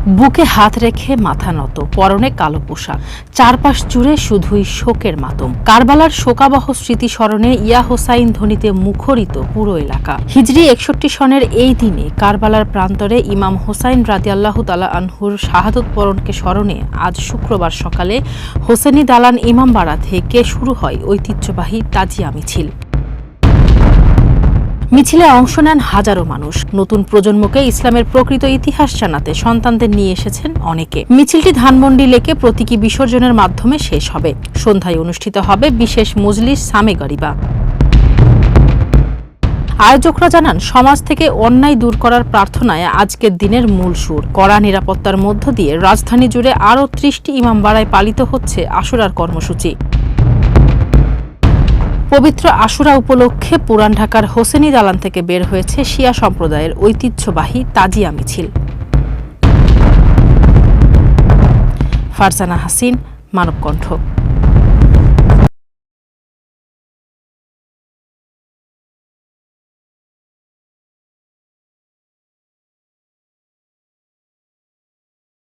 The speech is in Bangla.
বুকে হাত রেখে মাথা নত, পরনে কালো পোশাক, চারপাশ জুড়ে শুধুই শোকের মাতম। কারবালার শোকাবহ স্মৃতি স্মরণে ইয়া হোসাইন ধ্বনিতে মুখরিত পুরো এলাকা। হিজরি ৬১ সনের এই দিনে কারবালার প্রান্তরে ইমাম হোসাইন রাদিয়াল্লাহু তাআলা আনহুর শাহাদত বরণকে স্মরণে আজ শুক্রবার সকালে হোসেনি দালান ইমামবাড়া থেকে শুরু হয় ঐতিহ্যবাহী তাজিয়া মিছিল। মিছিলে অংশ নেন হাজারো মানুষ। নতুন প্রজন্মকে ইসলামের প্রকৃত ইতিহাস জানাতে সন্তানদের নিয়ে এসেছেন অনেকে। মিছিলটি ধানমন্ডি লেকে প্রতীকী বিসর্জনের মাধ্যমে শেষ হবে। সন্ধ্যায় অনুষ্ঠিত হবে বিশেষ মজলিস সামে গরিবা। আয়োজকরা জানান, সমাজ থেকে অন্যায় দূর করার প্রার্থনায় আজকের দিনের মূল সুর। কড়া নিরাপত্তার মধ্য দিয়ে রাজধানী জুড়ে আরও ৩০টি ইমামবাড়ায় পালিত হচ্ছে আশুরার কর্মসূচি। পবিত্র আশুরা উপলক্ষে পুরান ঢাকার হোসেনি দালান থেকে বের হয়েছে শিয়া সম্প্রদায়ের ঐতিহ্যবাহী তাজিয়া মিছিল। ফারজানা হাসিন, মানবকণ্ঠ।